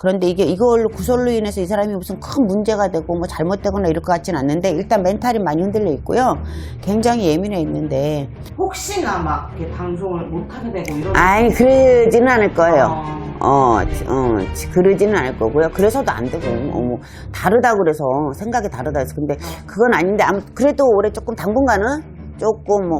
그런데 이게 이걸로 구설로 인해서 이 사람이 무슨 큰 문제가 되고 뭐 잘못되거나 이럴 것 같진 않는데 일단 멘탈이 많이 흔들려 있고요. 굉장히 예민해 있는데 혹시나 막 이렇게 방송을 못하게 되고 이런. 아니 그러지는 않을 거예요. 그러지는 않을 거고요. 그래서도 안 되고 뭐 다르다 그래서 생각이 다르다 해서 근데 그건 아닌데 아무튼 그래도 올해 조금 당분간은 조금 뭐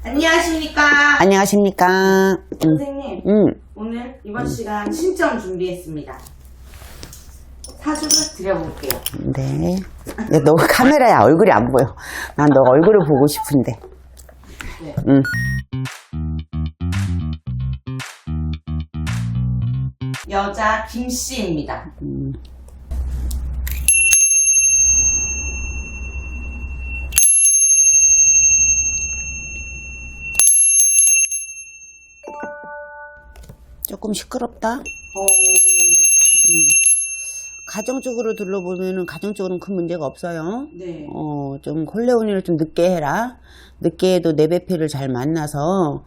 안녕하십니까. 안녕하십니까. 선생님, 오늘 이번 시간 신점 준비했습니다. 사주를 드려볼게요. 네. 야, 너 카메라에 얼굴이 안 보여. 난 너 얼굴을 보고 싶은데. 네. 여자 김씨입니다. 조금 시끄럽다. 가정적으로 둘러보면은 가정적으로는 큰 문제가 없어요. 네. 좀 콜레오니를 좀 늦게 해라. 늦게 해도 내 배필을 잘 만나서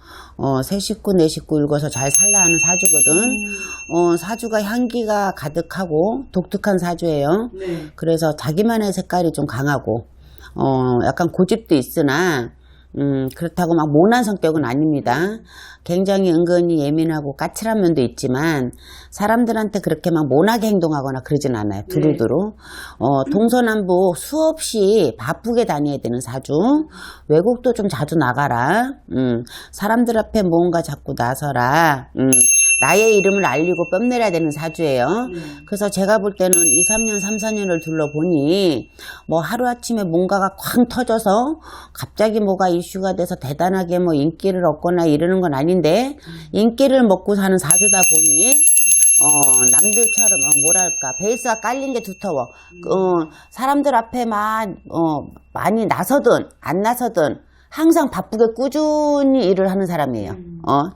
세 식구 네 식구 읽어서 잘 살라 하는 사주거든. 사주가 향기가 가득하고 독특한 사주예요. 네. 그래서 자기만의 색깔이 좀 강하고 약간 고집도 있으나 그렇다고 막 모난 성격은 아닙니다. 굉장히 은근히 예민하고 까칠한 면도 있지만 사람들한테 그렇게 막 모나게 행동하거나 그러진 않아요. 두루두루. 동서남북 수없이 바쁘게 다녀야 되는 사주. 외국도 좀 자주 나가라. 사람들 앞에 뭔가 자꾸 나서라. 나의 이름을 알리고 뽐내야 되는 사주예요. 그래서 제가 볼 때는 2, 3년, 3, 4년을 둘러보니 뭐 하루아침에 뭔가가 쾅 터져서 갑자기 뭐가 이슈가 돼서 대단하게 뭐 인기를 얻거나 이러는 건 아닌데 인기를 먹고 사는 사주다 보니 남들처럼 뭐랄까 베이스가 깔린 게 두터워. 사람들 앞에만 많이 나서든 안 나서든 항상 바쁘게 꾸준히 일을 하는 사람이에요.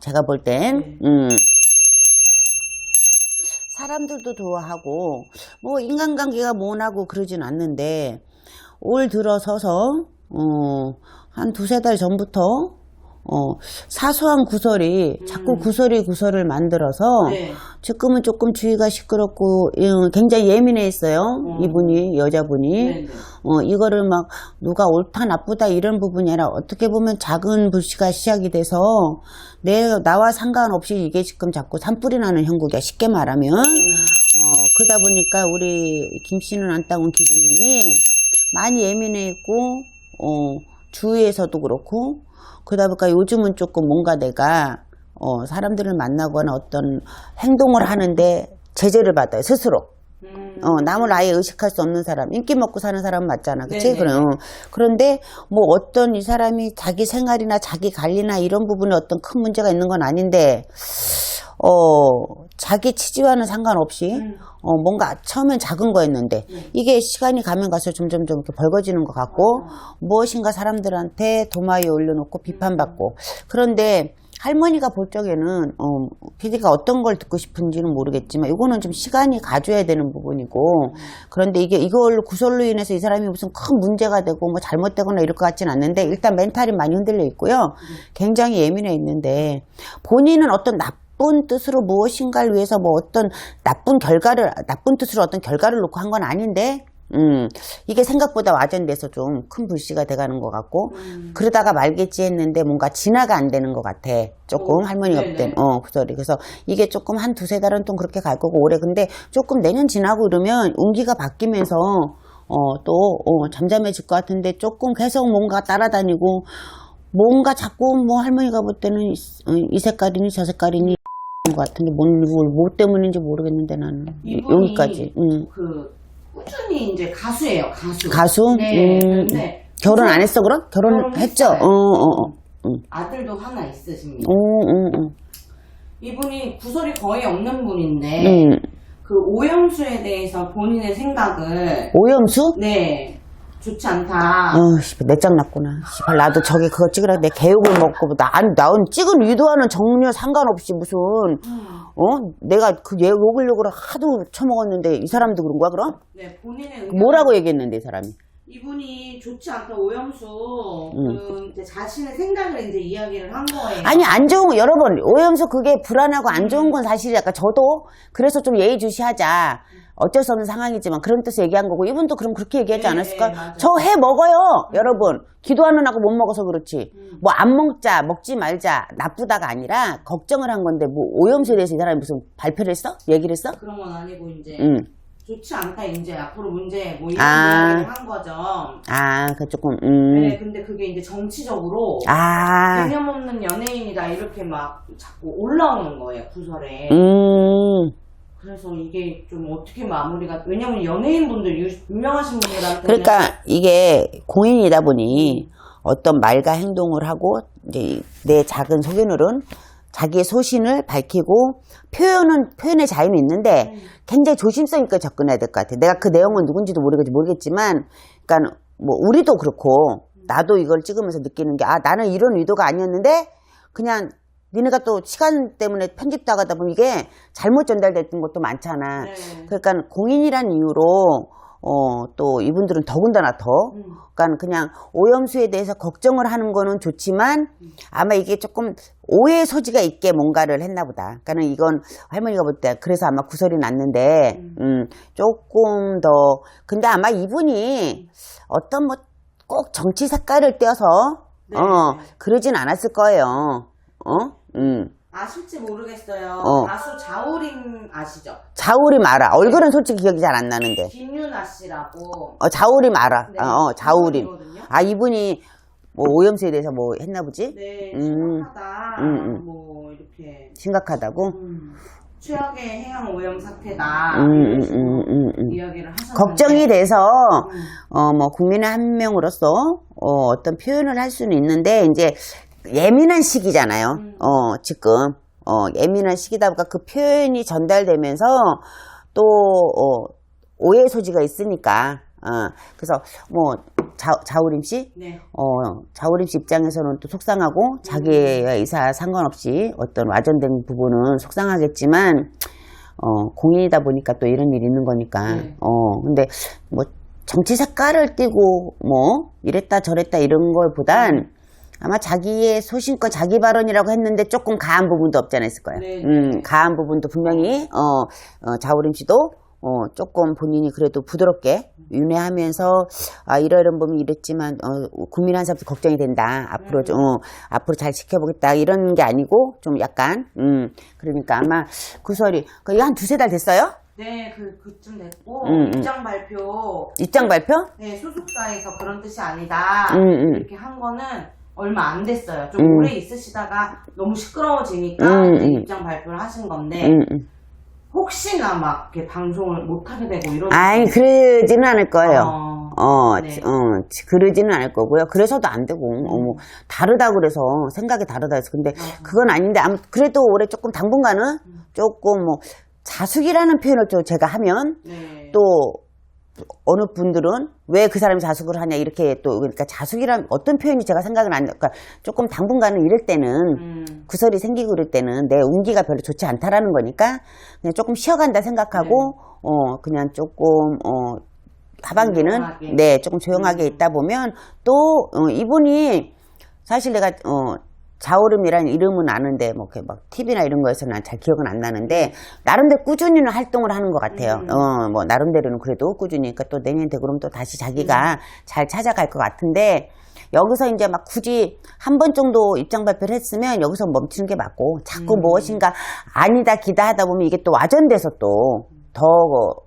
제가 볼 땐. 사람들도 좋아하고 뭐 인간관계가 모나고 그러진 않는데 올 들어서서 한 두세 달 전부터 사소한 구설이 자꾸 구설을 만들어서 네. 지금은 조금 주위가 시끄럽고 굉장히 예민해 있어요. 이분이 여자분이. 네네. 이거를 막 누가 옳다 나쁘다 이런 부분이 아니라 어떻게 보면 작은 불씨가 시작이 돼서 나와 상관없이 이게 지금 자꾸 산불이 나는 형국이야. 쉽게 말하면. 그러다 보니까 우리 김씨는 안따온 기주님이 많이 예민해 있고 주위에서도 그렇고 그러다 보니까 요즘은 조금 뭔가 내가 사람들을 만나거나 어떤 행동을 하는데 제재를 받아요. 스스로. 남을 아예 의식할 수 없는 사람, 인기 먹고 사는 사람은 맞잖아. 그치? 그런데 뭐 어떤 이 사람이 자기 생활이나 자기 관리나 이런 부분에 어떤 큰 문제가 있는 건 아닌데 자기 취지와는 상관없이 뭔가 처음엔 작은 거였는데 이게 시간이 가면 갈수록 점점 이렇게 벌거지는 것 같고 무엇인가 사람들한테 도마 위에 올려놓고 비판받고 그런데 할머니가 볼 적에는 PD가 어떤 걸 듣고 싶은지는 모르겠지만 이거는 좀 시간이 가져야 되는 부분이고 그런데 이걸로 구설로 인해서 이 사람이 무슨 큰 문제가 되고 뭐 잘못되거나 이럴 것 같진 않는데 일단 멘탈이 많이 흔들려 있고요. 굉장히 예민해 있는데 본인은 어떤 나쁜 뜻으로 무엇인가를 위해서 뭐 어떤 나쁜 뜻으로 어떤 결과를 놓고 한 건 아닌데 이게 생각보다 와전돼서 좀 큰 불씨가 돼가는 것 같고 그러다가 말겠지 했는데 뭔가 진화가 안 되는 것 같아. 조금 할머니가 볼 땐 구설이. 그래서 이게 조금 한 두세 달은 좀 그렇게 갈 거고 올해 근데 조금 내년 지나고 이러면 운기가 바뀌면서 또 잠잠해질 것 같은데 조금 계속 뭔가 따라다니고 뭔가 자꾸 뭐 할머니가 볼 때는 이 색깔이니 저 색깔이니 것 같은데 뭐 때문인지 모르겠는데 나는 여기까지. 꾸준히 이제 가수예요, 가수. 가수? 네. 근데 결혼 안 했어, 그럼? 결혼했죠? 아들도 하나 있으십니다. 이분이 구설이 거의 없는 분인데, 그 오염수에 대해서 본인의 생각을. 오염수? 네. 좋지 않다. 씨발, 내짱 났구나. 씨발, 나도 저기 그거 찍으라 내 개욕을 먹고, 난 찍은 의도와는 전혀 상관없이 무슨, 내가 그 욕을 하도 처먹었는데 이 사람도 그런 거야, 그럼? 네, 본인의 뭐라고 얘기했는데, 이 사람이? 이분이 좋지 않다 오염수 이제 자신의 생각을 이제 이야기를 한 거예요. 아니 안 좋은 거 여러분 오염수 그게 불안하고 안 좋은 건 사실이야. 그러니까 저도 그래서 좀 예의주시하자. 어쩔 수 없는 상황이지만 그런 뜻을 얘기한 거고 이분도 그럼 그렇게 얘기하지 않았을까? 저 해 먹어요 여러분. 기도하는 하고 못 먹어서 그렇지. 뭐 안 먹자 먹지 말자 나쁘다가 아니라 걱정을 한 건데 뭐 오염수에 대해서 이 사람이 무슨 발표를 했어? 얘기를 했어? 그런 건 아니고 이제 좋지 않다 이제 앞으로 문제 뭐 이런 이야기를 한 거죠. 그 조금 네, 근데 그게 이제 정치적으로 개념 없는 연예인이다 이렇게 막 자꾸 올라오는 거예요 구설에. 그래서 이게 좀 어떻게 마무리가 왜냐면 연예인분들 유명하신 분들한테는 그러니까 이게 공인이다 보니 어떤 말과 행동을 하고 이제 내 작은 소견으로는 자기의 소신을 밝히고 표현의 자유는 있는데 굉장히 조심성 있게 접근해야 될 것 같아. 내가 그 내용은 누군지도 모르겠지만, 그러니까 뭐 우리도 그렇고 나도 이걸 찍으면서 느끼는 게 나는 이런 의도가 아니었는데 그냥 니네가 또 시간 때문에 편집도 하다 보면 이게 잘못 전달됐던 것도 많잖아. 네. 그러니까 공인이란 이유로 또 이분들은 더군다나 더 그러니까 그냥 오염수에 대해서 걱정을 하는 거는 좋지만 아마 이게 조금 오해의 소지가 있게 뭔가를 했나 보다. 그러니까 이건 할머니가 볼 때 그래서 아마 구설이 났는데 조금 더 근데 아마 이분이 어떤 뭐 꼭 정치 색깔을 떼어서 네. 그러진 않았을 거예요. 아실지 모르겠어요. 가수 자우림 아시죠? 자우림 알아. 얼굴은 솔직히 기억이 잘 안 나는데. 김유나 씨라고. 자우림 알아. 네, 자우림. 이거든요. 이분이 뭐 오염수에 대해서 뭐 했나 보지? 네, 심각하다. 뭐 이렇게 심각하다고? 최악의 해양 오염 사태다. 이야기를 하셨는데 걱정이 돼서 뭐 국민의 한 명으로서 어떤 표현을 할 수는 있는데 이제 예민한 시기잖아요. 지금 예민한 시기다 보니까 그 표현이 전달되면서 또 오해 소지가 있으니까 그래서 뭐 자우림 씨, 네. 자우림 씨 입장에서는 또 속상하고 자기의 의사 상관없이 어떤 와전된 부분은 속상하겠지만 공인이다 보니까 또 이런 일이 있는 거니까. 네. 근데 뭐 정치 색깔을 띠고 뭐 이랬다 저랬다 이런 걸보단 아마 자기의 소신껏 자기 발언이라고 했는데 조금 가한 부분도 없지 않았을 거야. 네. 가한 부분도 분명히 자우림 씨도 조금 본인이 그래도 부드럽게 윤회하면서 이런 부분이 이랬지만 국민 한 사람도 걱정이 된다. 앞으로 앞으로 잘 지켜보겠다 이런 게 아니고 좀 약간 그러니까 아마 구설이 거의 한 두세 달 됐어요? 네, 그쯤 됐고 입장 발표? 네, 소속사에서 그런 뜻이 아니다. 이렇게 한 거는 얼마 안 됐어요. 좀 오래 있으시다가 너무 시끄러워지니까 이제 입장 발표를 하신 건데 혹시나 막 이렇게 방송을 못 하게 되고 이런 그러지는 않을 거예요. 네. 그러지는 않을 거고요. 그래서도 안 되고 뭐 다르다 그래서 생각이 다르다 해서 근데 그건 아닌데 그래도 올해 조금 당분간은 조금 뭐 자숙이라는 표현을 또 제가 하면 네. 또 어느 분들은 왜 그 사람이 자숙을 하냐 이렇게 또 그러니까 자숙이란 어떤 표현이 제가 생각은 안 그러니까 조금 당분간은 이럴 때는 구설이 생기고 그럴 때는 내 운기가 별로 좋지 않다라는 거니까 그냥 조금 쉬어간다 생각하고 그냥 조금 하반기는 조용하게. 조금 조용하게 있다 보면 또 이분이 사실 내가 자우림이라는 이름은 아는데 뭐 이렇게 막 TV나 이런 거에서는 잘 기억은 안 나는데 나름대로 꾸준히는 활동을 하는 것 같아요. 뭐 나름대로는 그래도 꾸준히 그러니까 또 내년 되고 그러면 또 다시 자기가 잘 찾아갈 것 같은데 여기서 이제 막 굳이 한 번 정도 입장 발표를 했으면 여기서 멈추는 게 맞고 자꾸 무엇인가 아니다 기다 하다 보면 이게 또 와전돼서 또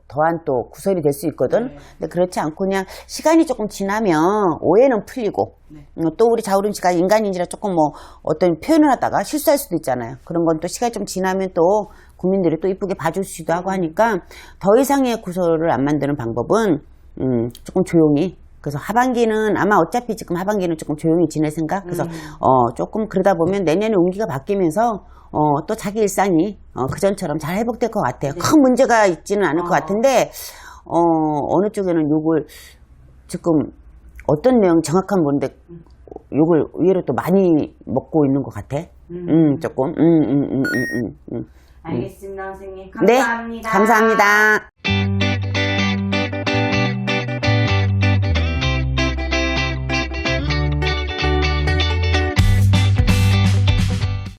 더한 또 구설이 될 수 있거든. 네. 근데 그렇지 않고 그냥 시간이 조금 지나면 오해는 풀리고 네. 또 우리 자우림 씨가 인간인지라 조금 뭐 어떤 표현을 하다가 실수할 수도 있잖아요. 그런 건 또 시간이 좀 지나면 또 국민들이 또 이쁘게 봐주시기도 하고 하니까 더 이상의 구설을 안 만드는 방법은 조금 조용히 그래서 하반기는 아마 어차피 지금 하반기는 조금 조용히 지낼 생각 그래서 조금 그러다 보면 내년에 운기가 바뀌면서 또 자기 일상이 그전처럼 잘 회복될 것 같아요. 네. 큰 문제가 있지는 않을 것 같은데 어느 쪽에는 욕을 지금 어떤 내용 정확한 모르는데 욕을 의외로 또 많이 먹고 있는 것 같아. 조금. 알겠습니다, 선생님. 네, 감사합니다. 감사합니다.